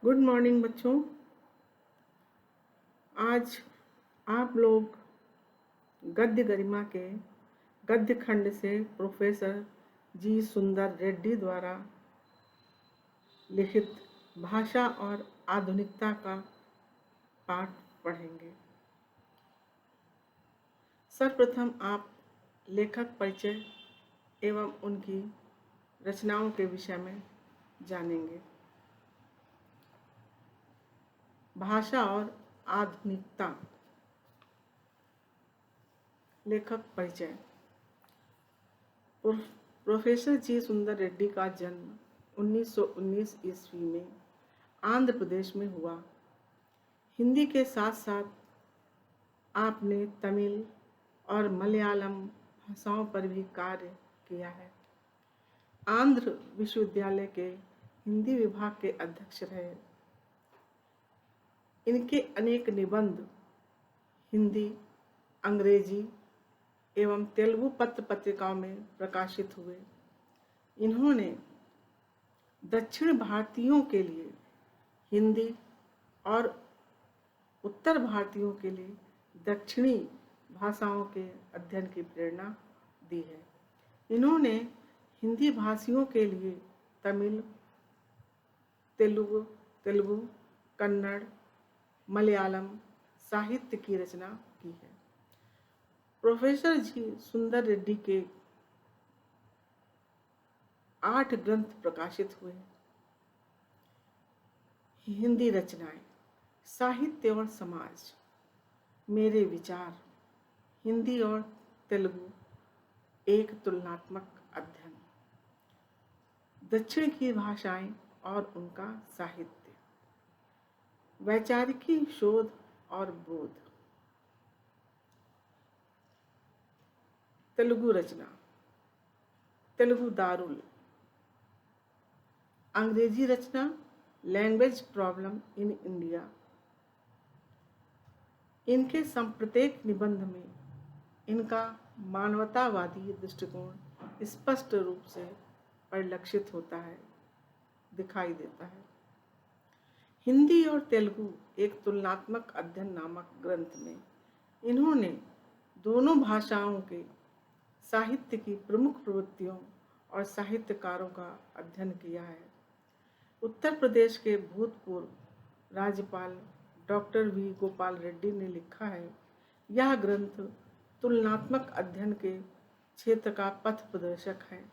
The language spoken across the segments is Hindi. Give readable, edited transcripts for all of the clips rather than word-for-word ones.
गुड मॉर्निंग बच्चों। आज आप लोग गद्य गरिमा के गद्य खंड से प्रोफेसर जी सुंदर रेड्डी द्वारा लिखित भाषा और आधुनिकता का पाठ पढ़ेंगे। सर्वप्रथम आप लेखक परिचय एवं उनकी रचनाओं के विषय में जानेंगे। भाषा और आधुनिकता। लेखक परिचय। प्रोफेसर जी सुंदर रेड्डी का जन्म 1919 ईस्वी में आंध्र प्रदेश में हुआ। हिंदी के साथ साथ आपने तमिल और मलयालम भाषाओं पर भी कार्य किया है। आंध्र विश्वविद्यालय के हिंदी विभाग के अध्यक्ष रहे। इनके अनेक निबंध हिंदी, अंग्रेजी एवं तेलुगु पत्र पत्रिकाओं में प्रकाशित हुए। इन्होंने दक्षिण भारतीयों के लिए हिंदी और उत्तर भारतीयों के लिए दक्षिणी भाषाओं के अध्ययन की प्रेरणा दी है। इन्होंने हिंदी भाषियों के लिए तमिल, तेलुगु, कन्नड़, मलयालम साहित्य की रचना की है। प्रोफेसर जी सुंदर रेड्डी के 8 ग्रंथ प्रकाशित हुए। हिंदी रचनाएं: साहित्य और समाज, मेरे विचार, हिंदी और तेलुगु एक तुलनात्मक अध्ययन, दक्षिण की भाषाएं और उनका साहित्य, वैचारिकी शोध और बोध। तेलुगु रचना: तेलुगु दारुल। अंग्रेजी रचना: लैंग्वेज प्रॉब्लम इन इंडिया। इनके प्रत्येक निबंध में इनका मानवतावादी दृष्टिकोण स्पष्ट रूप से परिलक्षित होता है, दिखाई देता है। हिंदी और तेलुगु एक तुलनात्मक अध्ययन नामक ग्रंथ में इन्होंने दोनों भाषाओं के साहित्य की प्रमुख प्रवृत्तियों और साहित्यकारों का अध्ययन किया है। उत्तर प्रदेश के भूतपूर्व राज्यपाल डॉक्टर वी गोपाल रेड्डी ने लिखा है, यह ग्रंथ तुलनात्मक अध्ययन के क्षेत्र का पथ प्रदर्शक है।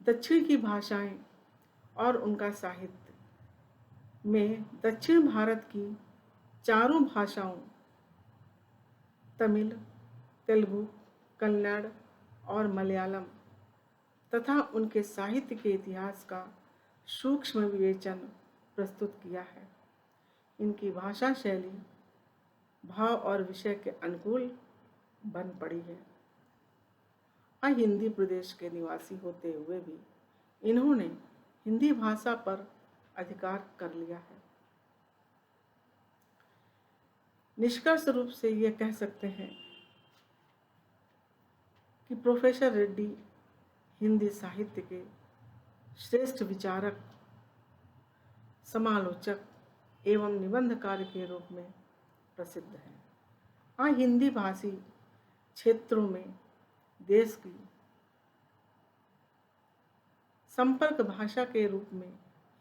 दक्षिण की भाषाएं और उनका साहित्य में दक्षिण भारत की चारों भाषाओं तमिल, तेलुगु, कन्नड़ और मलयालम तथा उनके साहित्य के इतिहास का सूक्ष्म विवेचन प्रस्तुत किया है। इनकी भाषा शैली भाव और विषय के अनुकूल बन पड़ी है। हिंदी प्रदेश के निवासी होते हुए भी इन्होंने हिंदी भाषा पर अधिकार कर लिया है। निष्कर्ष रूप से यह कह सकते हैं कि प्रोफेसर रेड्डी हिंदी साहित्य के श्रेष्ठ विचारक, समालोचक एवं निबंधकार के रूप में प्रसिद्ध हैं। हिंदी भाषी क्षेत्रों में देश की संपर्क भाषा के रूप में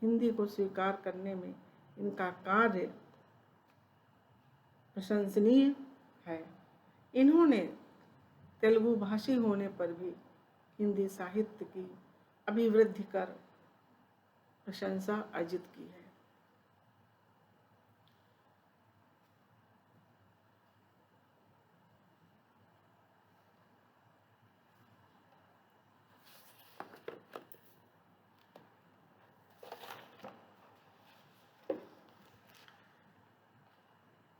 हिंदी को स्वीकार करने में इनका कार्य प्रशंसनीय है। इन्होंने तेलुगु भाषी होने पर भी हिंदी साहित्य की अभिवृद्धि कर प्रशंसा अर्जित की है।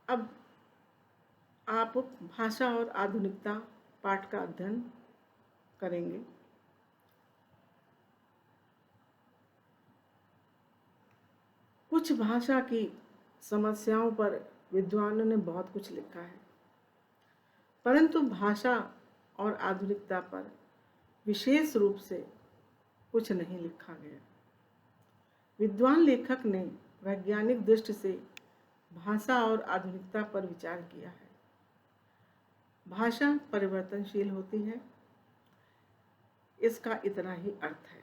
अब आप भाषा और आधुनिकता पाठ का अध्ययन करेंगे। कुछ भाषा की समस्याओं पर विद्वानों ने बहुत कुछ लिखा है, परंतु भाषा और आधुनिकता पर विशेष रूप से कुछ नहीं लिखा गया। विद्वान लेखक ने वैज्ञानिक दृष्टि से भाषा और आधुनिकता पर विचार किया है। भाषा परिवर्तनशील होती है। इसका इतना ही अर्थ है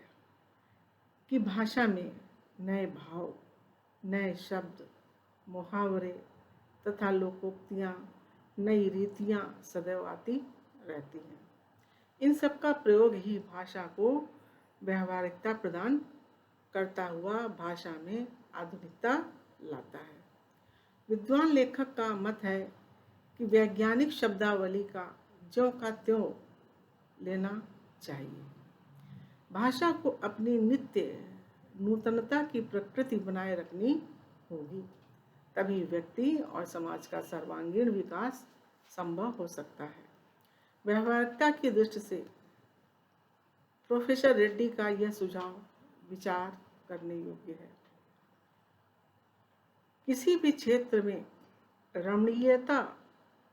कि भाषा में नए भाव, नए शब्द, मुहावरे तथा लोकोक्तियाँ, नई रीतियाँ सदैव आती रहती हैं। इन सब का प्रयोग ही भाषा को व्यावहारिकता प्रदान करता हुआ भाषा में आधुनिकता लाता है। विद्वान लेखक का मत है कि वैज्ञानिक शब्दावली का ज्यों का त्यों लेना चाहिए। भाषा को अपनी नित्य नूतनता की प्रकृति बनाए रखनी होगी, तभी व्यक्ति और समाज का सर्वांगीण विकास संभव हो सकता है। व्यावहारिकता की दृष्टि से प्रोफेसर रेड्डी का यह सुझाव विचार करने योग्य है। किसी भी क्षेत्र में रमणीयता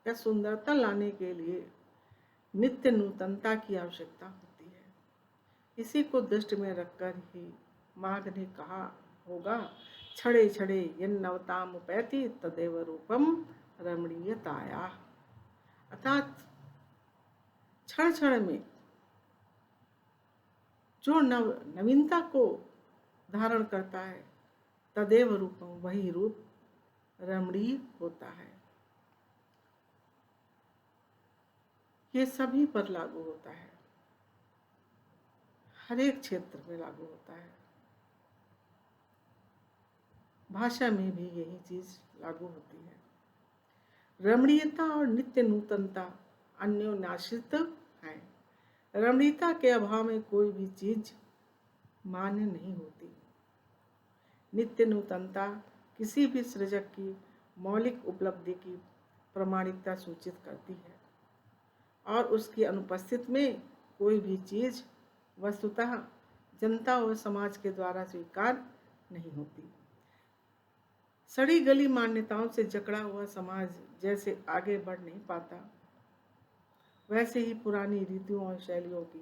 या सुंदरता लाने के लिए नित्य नूतनता की आवश्यकता होती है। इसी को दृष्टि में रखकर ही माघ ने कहा होगा, छड़े छड़े यन्नवताम उपैति तदेव रूपम रमणीयताया। अर्थात क्षण क्षण में जो नवीनता को धारण करता है, तदेव रूपम, वही रूप रमणीय होता है। ये सभी पर लागू होता है, हर एक क्षेत्र में लागू होता है। भाषा में भी यही चीज लागू होती है। रमणीयता और नित्य नूतनता अन्योन्याश्रित है। रमणीयता के अभाव में कोई भी चीज मान्य नहीं होती। नित्य नूतनता किसी भी सृजक की मौलिक उपलब्धि की प्रामाणिकता सूचित करती है और उसकी अनुपस्थिति में कोई भी चीज वस्तुतः जनता और समाज के द्वारा स्वीकार नहीं होती। सड़ी गली मान्यताओं से जकड़ा हुआ समाज जैसे आगे बढ़ नहीं पाता, वैसे ही पुरानी रीतियों और शैलियों की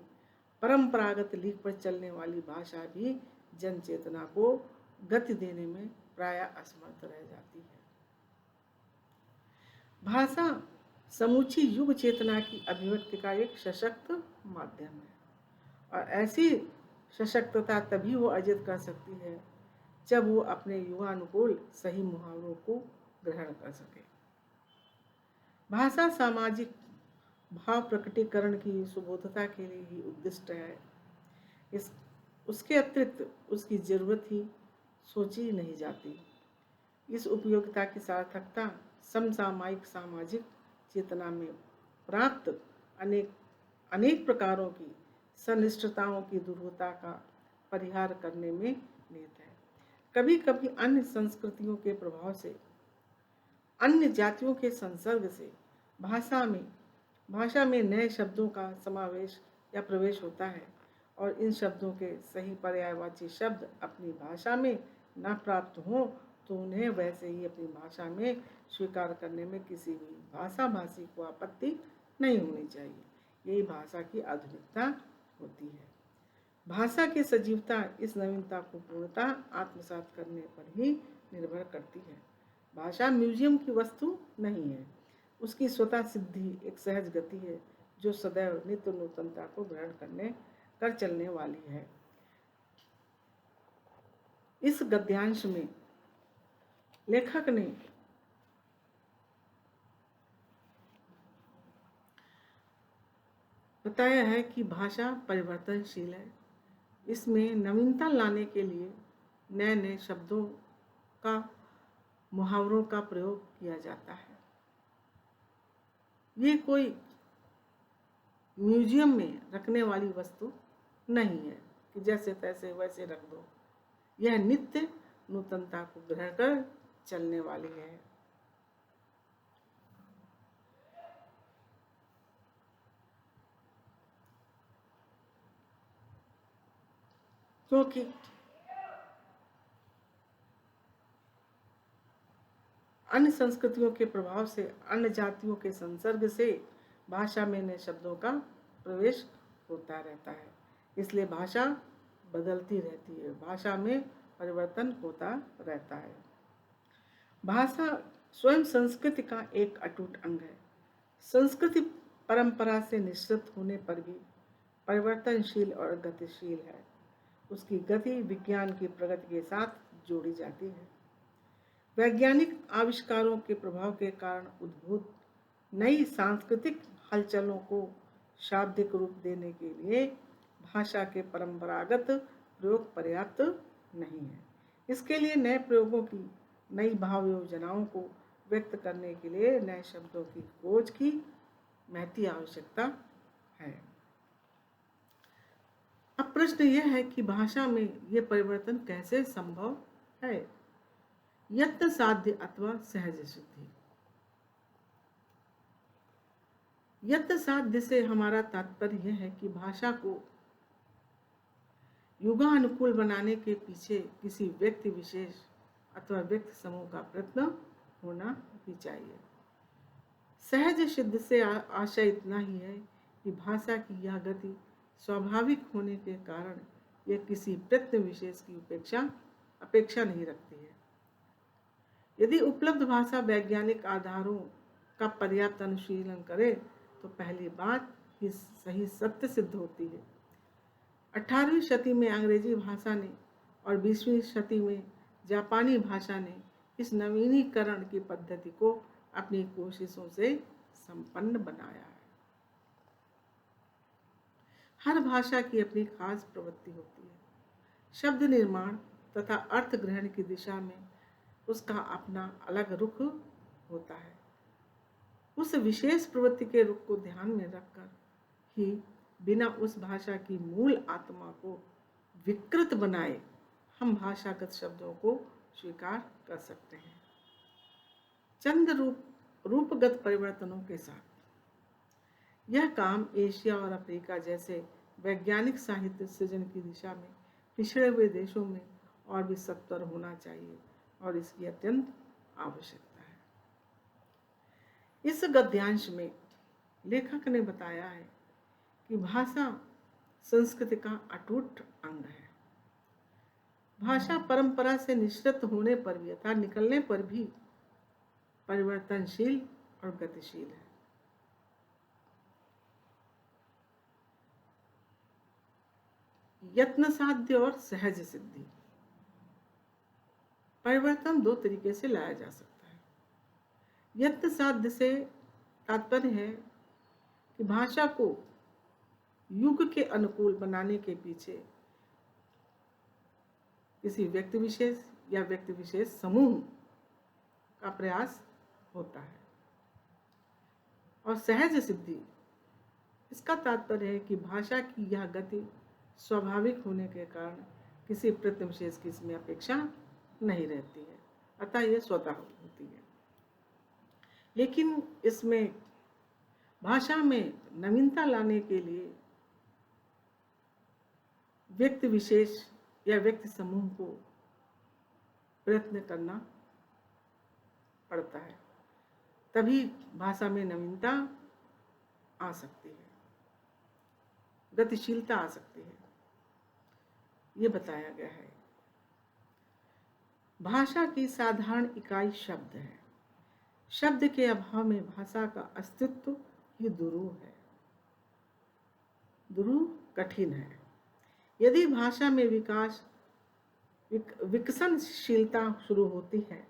परंपरागत लीक पर चलने वाली भाषा भी जन चेतना को गति देने में प्राय असमर्थ रह जाती है। भाषा समूची युग चेतना की अभिव्यक्ति का एक सशक्त माध्यम है और ऐसी सशक्तता तभी वो अर्जित कर सकती है जब वो अपने युगानुकूल सही मुहावरों को ग्रहण कर सके। भाषा सामाजिक भाव प्रकटीकरण की सुबोधता के लिए ही उद्दिष्ट है। उसके अतिरिक्त उसकी जरूरत ही सोची नहीं जाती। इस उपयोगिता की सार्थकता समसामयिक सामाजिक चेतना में प्राप्त अनेक प्रकारों की सनिष्ठताओं की दुर्बलता का परिहार करने में निहित है। कभी कभी अन्य संस्कृतियों के प्रभाव से, अन्य जातियों के संसर्ग से भाषा में नए शब्दों का समावेश या प्रवेश होता है और इन शब्दों के सही पर्यायवाची शब्द अपनी भाषा में न प्राप्त हों तो उन्हें वैसे ही अपनी भाषा में स्वीकार करने में किसी भी भाषा भाषी को आपत्ति नहीं होनी चाहिए। यही भाषा की आधुनिकता होती है। भाषा की सजीवता इस नवीनता को पूर्णतः आत्मसात करने पर ही निर्भर करती है। भाषा म्यूजियम की वस्तु नहीं है, उसकी स्वतः सिद्धि एक सहज गति है जो सदैव नित्य नूतनता को ग्रहण कर चलने वाली है। इस गद्यांश में लेखक ने बताया है कि भाषा परिवर्तनशील है। इसमें नवीनता लाने के लिए नए नए शब्दों का, मुहावरों का प्रयोग किया जाता है। ये कोई म्यूजियम में रखने वाली वस्तु नहीं है कि जैसे तैसे वैसे रख दो। यह नित्य नूतनता को ग्रहण कर चलने वाली है। क्योंकि अन्य संस्कृतियों के प्रभाव से, अन्य जातियों के संसर्ग से भाषा में नए शब्दों का प्रवेश होता रहता है। इसलिए भाषा बदलती रहती है। भाषा में परिवर्तन होता रहता है। भाषा स्वयं संस्कृति का एक अटूट अंग है। संस्कृति परंपरा से निश्चित होने पर भी परिवर्तनशील और गतिशील है। उसकी गति विज्ञान की प्रगति के साथ जोड़ी जाती है। वैज्ञानिक आविष्कारों के प्रभाव के कारण उद्भूत नई सांस्कृतिक हलचलों को शाब्दिक रूप देने के लिए भाषा के परंपरागत प्रयोग पर्याप्त नहीं है। इसके लिए नए प्रयोगों की, नई भाव योजनाओं को व्यक्त करने के लिए नए शब्दों की खोज की महती आवश्यकता है। अब प्रश्न यह है कि भाषा में यह परिवर्तन कैसे संभव है? यत्न साध्य अथवा सहज सिद्धि। यत्न साध्य से हमारा तात्पर्य यह है कि भाषा को युगानुकूल बनाने के पीछे किसी व्यक्ति विशेष अथवा व्यक्ति समूह का प्रयत्न होना भी चाहिए। सहज सिद्ध से आशय इतना ही है कि भाषा की यह गति स्वाभाविक होने के कारण यह किसी प्रयत्न विशेष की अपेक्षा नहीं रखती है। यदि उपलब्ध भाषा वैज्ञानिक आधारों का पर्याप्त अनुशीलन करे तो पहली बात ही सही सत्य सिद्ध होती है। 18वीं शती में अंग्रेजी भाषा ने और 20वीं शती में जापानी भाषा ने इस नवीनीकरण की पद्धति को अपनी कोशिशों से संपन्न बनाया है। हर भाषा की अपनी खास प्रवृत्ति होती है। शब्द निर्माण तथा अर्थ ग्रहण की दिशा में उसका अपना अलग रुख होता है। उस विशेष प्रवृत्ति के रुख को ध्यान में रखकर ही बिना उस भाषा की मूल आत्मा को विकृत बनाए हम भाषागत शब्दों को स्वीकार कर सकते हैं। चंद रूपगत परिवर्तनों के साथ यह काम एशिया और अफ्रीका जैसे वैज्ञानिक साहित्य सृजन की दिशा में पिछड़े हुए देशों में और भी सत्वर होना चाहिए और इसकी अत्यंत आवश्यकता है। इस गद्यांश में लेखक ने बताया है कि भाषा संस्कृति का अटूट अंग है। भाषा परंपरा से निश्चित होने पर भी अर्थात निकलने पर भी परिवर्तनशील और गतिशील है। यत्न साध्य और सहज सिद्धि। परिवर्तन दो तरीके से लाया जा सकता है। यत्न साध्य से तात्पर्य है कि भाषा को युग के अनुकूल बनाने के पीछे किसी व्यक्ति विशेष या व्यक्ति विशेष समूह का प्रयास होता है। और सहज सिद्धि, इसका तात्पर्य है कि भाषा की यह गति स्वाभाविक होने के कारण किसी प्रयत्न विशेष की इसमें अपेक्षा नहीं रहती है, अतः यह स्वतः होती है। लेकिन इसमें भाषा में नवीनता लाने के लिए व्यक्ति विशेष या व्यक्ति समूह को प्रयत्न करना पड़ता है, तभी भाषा में नवीनता आ सकती है, गतिशीलता आ सकती है। ये बताया गया है। भाषा की साधारण इकाई शब्द है। शब्द के अभाव में भाषा का अस्तित्व ही दुरूह है, दुरूह कठिन है। यदि भाषा में विकसनशीलता शुरू होती है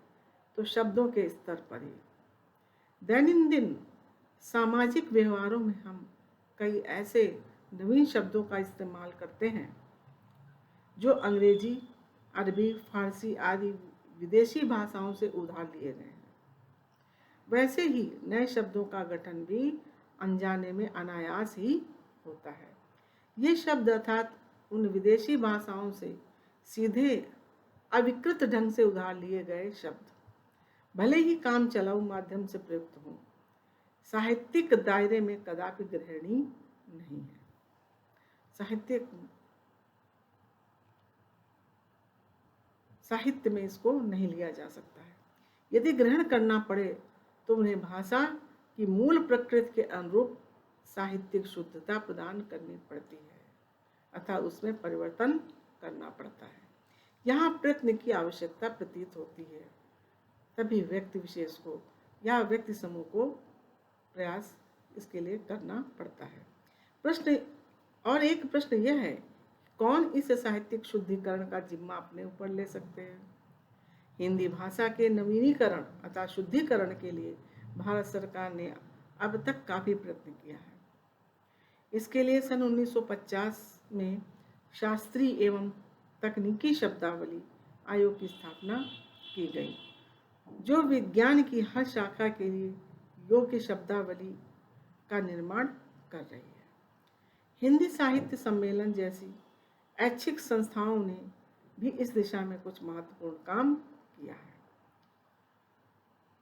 तो शब्दों के स्तर पर ही। दैनंदिन सामाजिक व्यवहारों में हम कई ऐसे नवीन शब्दों का इस्तेमाल करते हैं जो अंग्रेजी, अरबी, फारसी आदि विदेशी भाषाओं से उधार लिए गए हैं। वैसे ही नए शब्दों का गठन भी अनजाने में अनायास ही होता है। ये शब्द अर्थात उन विदेशी भाषाओं से सीधे अविकृत ढंग से उधार लिए गए शब्द भले ही काम चलाऊ माध्यम से प्रयुक्त हों, साहित्यिक दायरे में कदापि ग्रहणीय नहीं है। साहित्य में इसको नहीं लिया जा सकता है। यदि ग्रहण करना पड़े तो उन्हें भाषा की मूल प्रकृति के अनुरूप साहित्यिक शुद्धता प्रदान करनी पड़ती है, अतः उसमें परिवर्तन करना पड़ता है। यहाँ प्रयत्न की आवश्यकता प्रतीत होती है, तभी व्यक्ति विशेष को या व्यक्ति समूह को प्रयास इसके लिए करना पड़ता है। एक प्रश्न यह है, कौन इस साहित्यिक शुद्धिकरण का जिम्मा अपने ऊपर ले सकते हैं? हिंदी भाषा के नवीनीकरण अर्थात शुद्धिकरण के लिए भारत सरकार ने अब तक काफ़ी प्रयत्न किया है। इसके लिए सन 1950 में शास्त्रीय एवं तकनीकी शब्दावली आयोग की स्थापना की गई, जो विज्ञान की हर शाखा के लिए योग्य शब्दावली का निर्माण कर रही है। हिंदी साहित्य सम्मेलन जैसी ऐच्छिक संस्थाओं ने भी इस दिशा में कुछ महत्वपूर्ण काम किया है।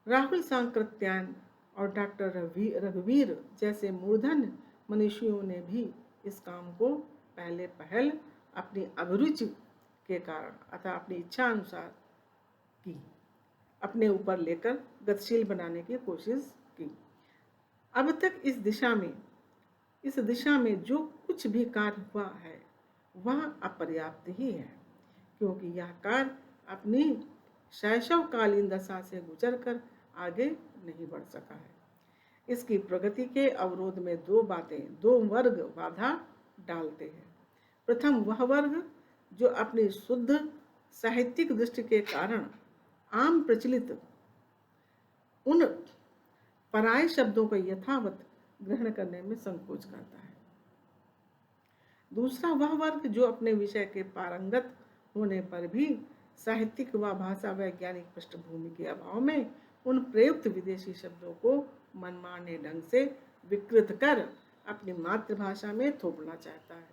राहुल सांकृत्यायन और डॉक्टर रघुवीर जैसे मूर्धन्य मनीषियों ने भी इस काम को पहल अपनी अभिरुचि के कारण अथवा अपनी इच्छा अनुसार की, अपने ऊपर लेकर गतिशील बनाने की कोशिश की। अब तक इस दिशा में जो कुछ भी कार्य हुआ है वह अपर्याप्त ही है, क्योंकि यह कार्य अपनी शैशवकालीन दशा से गुजरकर आगे नहीं बढ़ सका है। इसकी प्रगति के अवरोध में दो वर्ग बाधा डालते हैं। प्रथम वह वर्ग जो अपनी शुद्ध साहित्यिक दृष्टि के कारण आम प्रचलित उन पराये शब्दों को यथावत ग्रहण करने में संकोच करता है। दूसरा वह वर्ग जो अपने विषय के पारंगत होने पर भी साहित्यिक व भाषा वैज्ञानिक पृष्ठभूमि के अभाव में उन प्रयुक्त विदेशी शब्दों को मनमाने ढंग से विकृत कर अपनी मातृभाषा में थोपना चाहता है।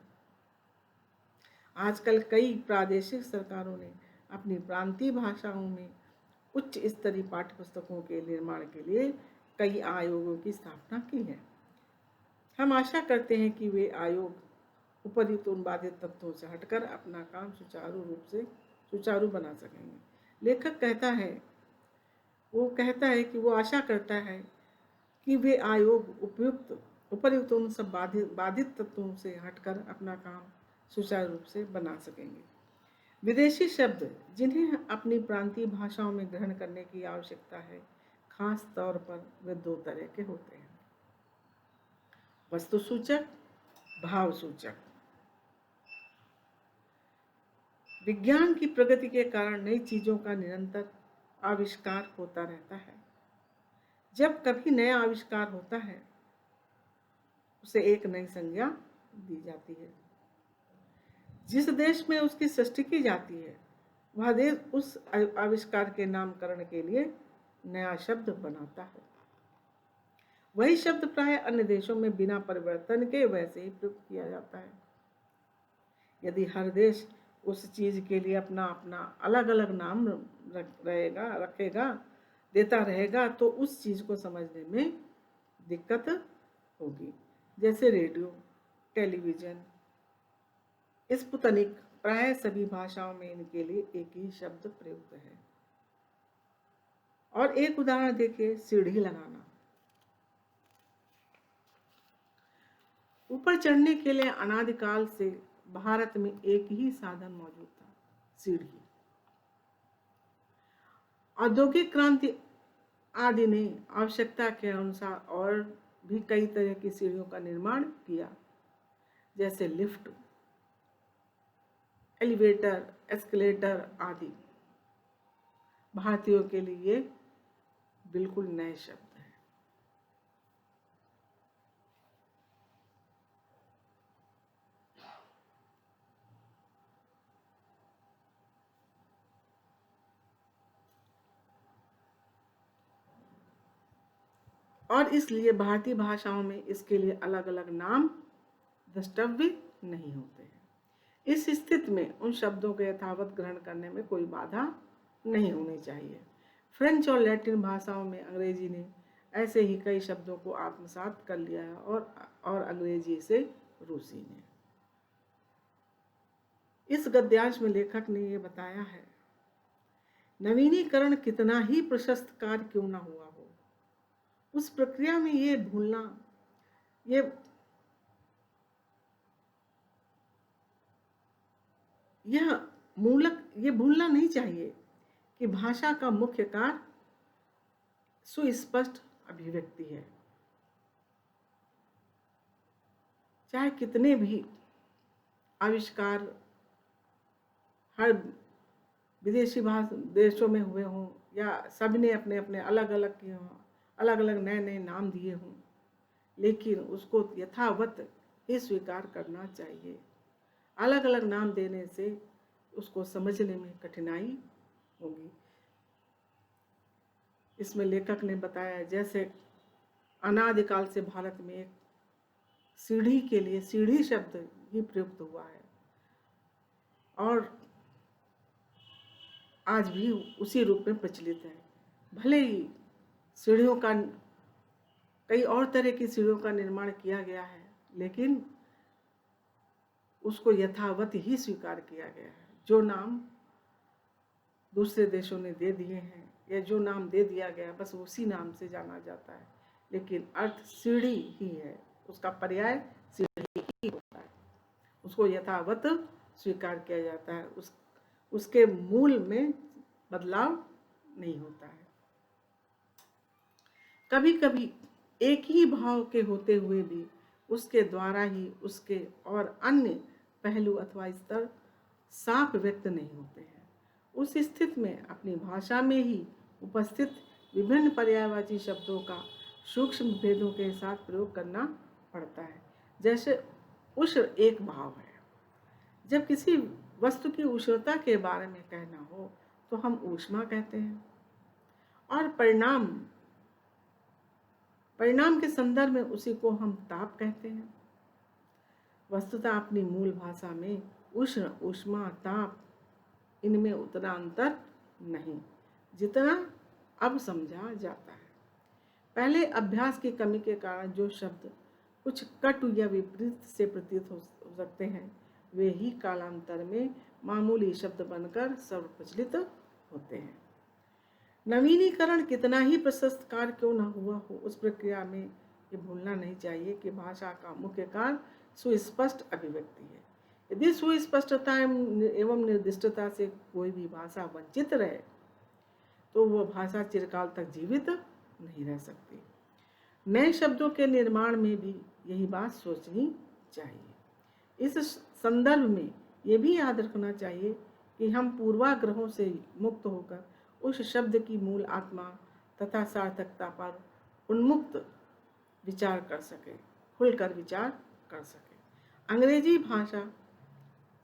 आजकल कई प्रादेशिक सरकारों ने अपनी प्रांतीय भाषाओं में उच्च स्तरीय पाठ्यपुस्तकों के निर्माण के लिए कई आयोगों की स्थापना की है। हम आशा करते हैं कि वे आयोग उपर्युक्त उन बाधित तत्वों से हटकर अपना काम सुचारू बना सकेंगे। लेखक कहता है कि वो आशा करता है कि वे आयोग उपर्युक्त उन सब बाधित तत्वों से हटकर अपना काम सुचारू रूप से बना सकेंगे। विदेशी शब्द जिन्हें अपनी प्रांतीय भाषाओं में ग्रहण करने की आवश्यकता है, खास तौर पर वे दो तरह के होते हैं, वस्तुसूचक, भावसूचक। विज्ञान की प्रगति के कारण नई चीजों का निरंतर आविष्कार होता रहता है। जब कभी नया आविष्कार होता है उसे एक नई संज्ञा दी जाती है। जिस देश में उसकी सृष्टि की जाती है वह देश उस आविष्कार के नामकरण के लिए नया शब्द बनाता है। वही शब्द प्राय अन्य देशों में बिना परिवर्तन के वैसे ही प्रयुक्त किया जाता है। यदि हर देश उस चीज के लिए अपना अलग अलग नाम देता रहेगा तो उस चीज को समझने में दिक्कत होगी। जैसे रेडियो, टेलीविजन, स्पुतनिक, प्राय सभी भाषाओं में इनके लिए एक ही शब्द प्रयुक्त है। और एक उदाहरण देखिए, सीढ़ी लगाना। ऊपर चढ़ने के लिए अनादिकाल से भारत में एक ही साधन मौजूद था, सीढ़ी। औद्योगिक क्रांति आदि ने आवश्यकता के अनुसार और भी कई तरह की सीढ़ियों का निर्माण किया, जैसे लिफ्ट, एलिवेटर, एस्केलेटर आदि। भारतीयों के लिए बिल्कुल नए शब्द हैं। और इसलिए भारतीय भाषाओं में इसके लिए अलग अलग नाम द्रष्टव्य नहीं होते हैं। इस स्थिति में उन शब्दों के यथावत ग्रहण करने में कोई बाधा नहीं होनी चाहिए। फ्रेंच और लैटिन भाषाओं में अंग्रेजी ने ऐसे ही कई शब्दों को आत्मसात कर लिया है और अंग्रेजी से रूसी ने। इस गद्यांश में लेखक ने यह बताया है, नवीनीकरण कितना ही प्रशस्त कार्य क्यों न हुआ हो, उस प्रक्रिया में ये भूलना, यह मूलक ये भूलना नहीं चाहिए कि भाषा का मुख्य कार्य सुस्पष्ट अभिव्यक्ति है। चाहे कितने भी आविष्कार हर विदेशी देशों में हुए हों या सबने अपने अपने अलग अलग किए हों, अलग अलग नए नए नाम दिए हों, लेकिन उसको यथावत ही स्वीकार करना चाहिए। अलग अलग नाम देने से उसको समझने में कठिनाई होगी। इसमें लेखक ने बताया जैसे अनादिकाल से भारत में एक सीढ़ी के लिए सीढ़ी शब्द ही प्रयुक्त हुआ है और आज भी उसी रूप में प्रचलित है। भले ही सीढ़ियों का कई और तरह की सीढ़ियों का निर्माण किया गया है, लेकिन उसको यथावत ही स्वीकार किया गया है। जो नाम दूसरे देशों ने दे दिए हैं या जो नाम दे दिया गया बस उसी नाम से जाना जाता है, लेकिन अर्थ सीढ़ी ही है, उसका पर्याय सीढ़ी ही होता है। उसको यथावत स्वीकार किया जाता है, उसके मूल में बदलाव नहीं होता है। कभी कभी एक ही भाव के होते हुए भी उसके द्वारा ही उसके और अन्य पहलू अथवा स्तर साफ व्यक्त नहीं होते हैं। उस स्थिति में अपनी भाषा में ही उपस्थित विभिन्न पर्यायवाची शब्दों का सूक्ष्म भेदों के साथ प्रयोग करना पड़ता है। जैसे उष्ण एक भाव है। जब किसी वस्तु की उष्णता के बारे में कहना हो तो हम ऊष्मा कहते हैं, और परिणाम के संदर्भ में उसी को हम ताप कहते हैं। वस्तुतः अपनी मूल भाषा में उष्ण, ऊष्मा, ताप इनमें उतना अंतर नहीं जितना अब समझा जाता है। पहले अभ्यास की कमी के कारण जो शब्द कुछ कटु या विपरीत से प्रतीत हो सकते हैं, वे ही कालांतर में मामूली शब्द बनकर सर्वप्रचलित होते हैं। नवीनीकरण कितना ही प्रशस्त कार्य क्यों न हुआ हो, उस प्रक्रिया में ये भूलना नहीं चाहिए कि भाषा का मुख्य कार्य सुस्पष्ट अभिव्यक्ति है। यदि सुस्पष्टता एवं निर्दिष्टता से कोई भी भाषा वंचित रहे तो वह भाषा चिरकाल तक जीवित नहीं रह सकती। नए शब्दों के निर्माण में भी यही बात सोचनी चाहिए। इस संदर्भ में ये भी याद रखना चाहिए कि हम पूर्वाग्रहों से मुक्त होकर उस शब्द की मूल आत्मा तथा सार्थकता पर उन्मुक्त विचार कर सके, खुलकर विचार कर सके। अंग्रेजी भाषा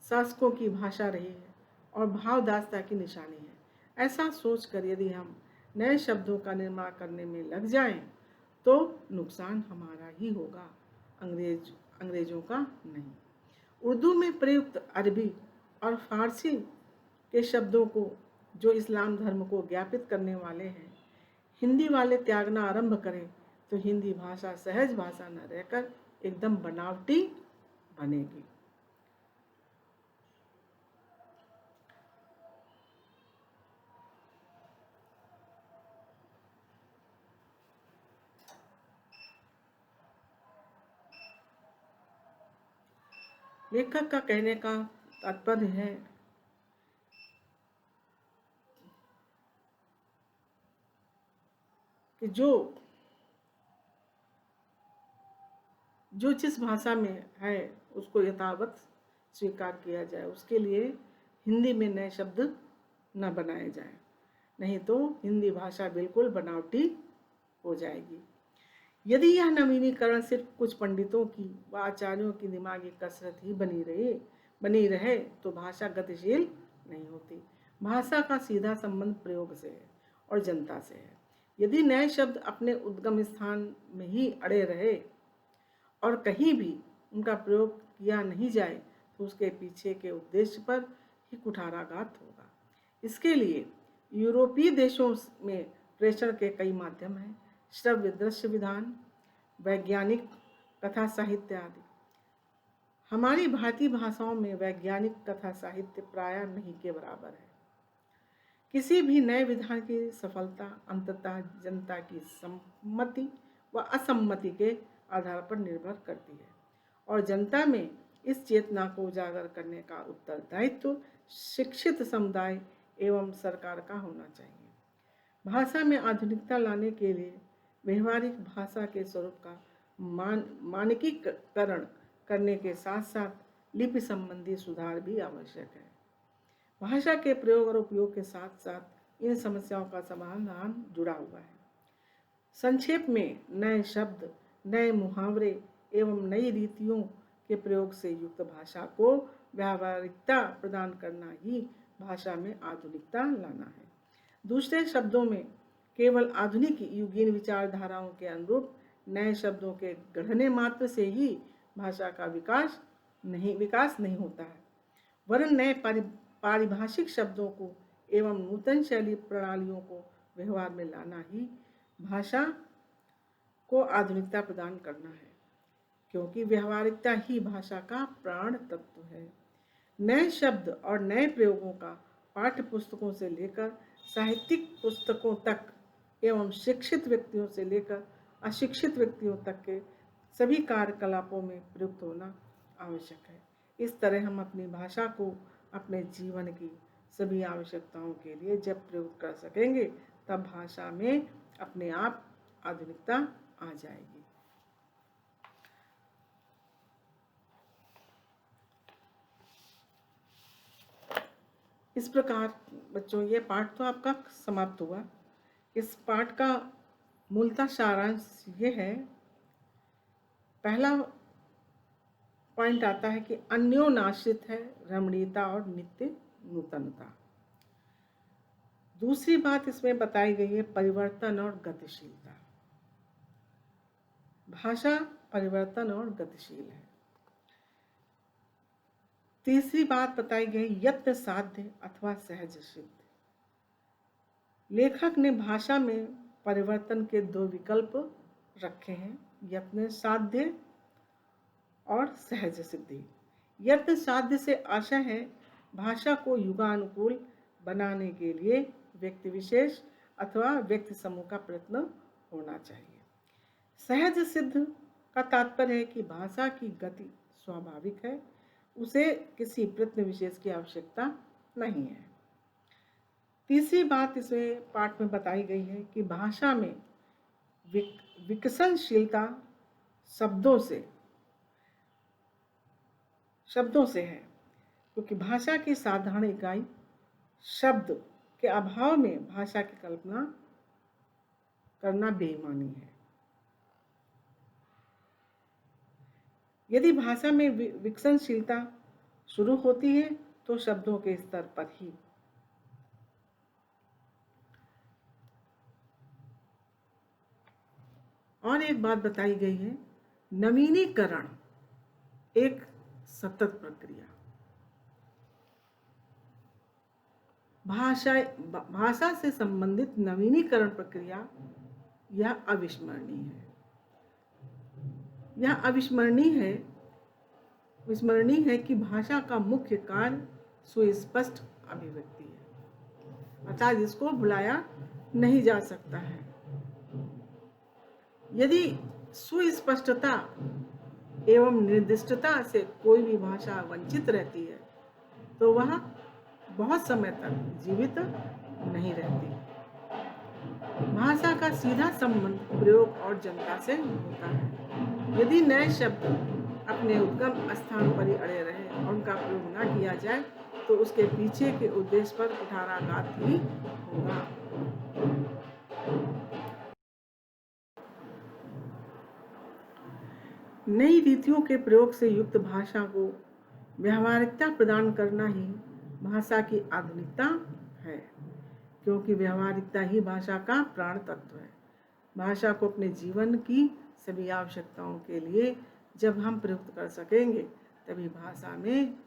शासकों की भाषा रही है और भावदासता की निशानी है। ऐसा सोचकर यदि हम नए शब्दों का निर्माण करने में लग जाएं तो नुकसान हमारा ही होगा, अंग्रेजों का नहीं। उर्दू में प्रयुक्त अरबी और फारसी के शब्दों को जो इस्लाम धर्म को ज्ञापित करने वाले हैं, हिंदी वाले त्यागना आरंभ करें तो हिंदी भाषा सहज भाषा न रहकर एकदम बनावटी बनेगी। लेखक का कहने का तात्पर्य है कि जो जिस भाषा में है उसको यथावत स्वीकार किया जाए, उसके लिए हिंदी में नए शब्द न बनाए जाए, नहीं तो हिंदी भाषा बिल्कुल बनावटी हो जाएगी। यदि यह नवीनीकरण सिर्फ कुछ पंडितों की व आचार्यों की दिमागी कसरत ही बनी रहे तो भाषा गतिशील नहीं होती। भाषा का सीधा संबंध प्रयोग से है और जनता से है। यदि नए शब्द अपने उद्गम स्थान में ही अड़े रहे और कहीं भी उनका प्रयोग किया नहीं जाए तो उसके पीछे के उद्देश्य पर ही कुठाराघात होगा। इसके लिए यूरोपीय देशों में प्रेषण के कई माध्यम हैं, श्रव्य दृश्य विधान, वैज्ञानिक कथा साहित्य आदि। हमारी भारतीय भाषाओं में वैज्ञानिक कथा साहित्य प्रायः नहीं के बराबर है। किसी भी नए विधान की सफलता अंततः जनता की सम्मति व असम्मति के आधार पर निर्भर करती है और जनता में इस चेतना को उजागर करने का उत्तरदायित्व शिक्षित समुदाय एवं सरकार का होना चाहिए। भाषा में आधुनिकता लाने के लिए व्यवहारिक भाषा के स्वरूप का मानकीकरण करने के साथ साथ लिपि संबंधी सुधार भी आवश्यक है। भाषा के प्रयोग और उपयोग के साथ साथ इन समस्याओं का समाधान जुड़ा हुआ है। संक्षेप में नए शब्द, नए मुहावरे एवं नई रीतियों के प्रयोग से युक्त भाषा को व्यावहारिकता प्रदान करना ही भाषा में आधुनिकता लाना है। दूसरे शब्दों में केवल आधुनिक युगीन विचारधाराओं के अनुरूप नए शब्दों के गढ़ने मात्र से ही भाषा का विकास नहीं होता है, वरन नए पारिभाषिक शब्दों को एवं नूतन शैली प्रणालियों को व्यवहार में लाना ही भाषा को आधुनिकता प्रदान करना है, क्योंकि व्यवहारिकता ही भाषा का प्राण तत्व है। नए शब्द और नए प्रयोगों का पाठ्य पुस्तकों से लेकर साहित्यिक पुस्तकों तक एवं शिक्षित व्यक्तियों से लेकर अशिक्षित व्यक्तियों तक के सभी कार्यकलापों में प्रयुक्त होना आवश्यक है। इस तरह हम अपनी भाषा को अपने जीवन की सभी आवश्यकताओं के लिए जब प्रयोग कर सकेंगे, तब भाषा में अपने आप आधुनिकता आ जाएगी। इस प्रकार बच्चों, ये पाठ तो आपका समाप्त हुआ। इस पाठ का मूलतः सारांश ये है, पहला पॉइंट आता है कि अन्योनाश्रित है रमणीयता और नित्य नूतनता। दूसरी बात इसमें बताई गई है परिवर्तन और गतिशीलता। भाषा परिवर्तन और गतिशील है। तीसरी बात बताई गई यत्न साध्य अथवा सहज सिद्ध। लेखक ने भाषा में परिवर्तन के दो विकल्प रखे हैं, यत्न साध्य और सहज सिद्धि। यत्न साध्य से आशा है भाषा को युगानुकूल बनाने के लिए व्यक्ति विशेष अथवा व्यक्ति समूह का प्रयत्न होना चाहिए। सहज सिद्ध का तात्पर्य है कि भाषा की गति स्वाभाविक है, उसे किसी प्रयत्न विशेष की आवश्यकता नहीं है। तीसरी बात इसमें पाठ में बताई गई है कि भाषा में विकसनशीलता शब्दों से है, क्योंकि भाषा की साधारण इकाई शब्द के अभाव में भाषा की कल्पना करना बेईमानी है। यदि भाषा में विकसनशीलता शुरू होती है तो शब्दों के स्तर पर ही। और एक बात बताई गई है, नवीनीकरण एक सतत प्रक्रिया। भाषा से संबंधित नवीनीकरण प्रक्रिया यह अविस्मरणीय है। यह विस्मरणीय है कि भाषा का मुख्य कार्य सुस्पष्ट अभिव्यक्ति है, अर्थात इसको भुलाया नहीं जा सकता है। यदि सुस्पष्टता एवं निर्दिष्टता से कोई भी भाषा वंचित रहती है तो वह बहुत समय तक जीवित नहीं रहती। भाषा का सीधा संबंध प्रयोग और जनता से होता है। यदि नए शब्द अपने उद्गम स्थान पर ही अड़े रहे और उनका प्रयोग न किया जाए तो उसके पीछे के उद्देश्य पर कुठाराघात ही होगा। नई रीतियों के प्रयोग से युक्त भाषा को व्यावहारिकता प्रदान करना ही भाषा की आधुनिकता है, क्योंकि व्यावहारिकता ही भाषा का प्राण तत्व है। भाषा को अपने जीवन की सभी आवश्यकताओं के लिए जब हम प्रयुक्त कर सकेंगे, तभी भाषा में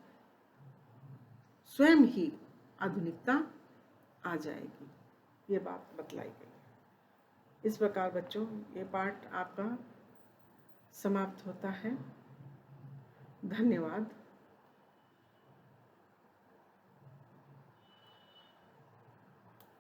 स्वयं ही आधुनिकता आ जाएगी। ये बात बतलाई गई। इस प्रकार बच्चों, ये पाठ आपका समाप्त होता है। धन्यवाद।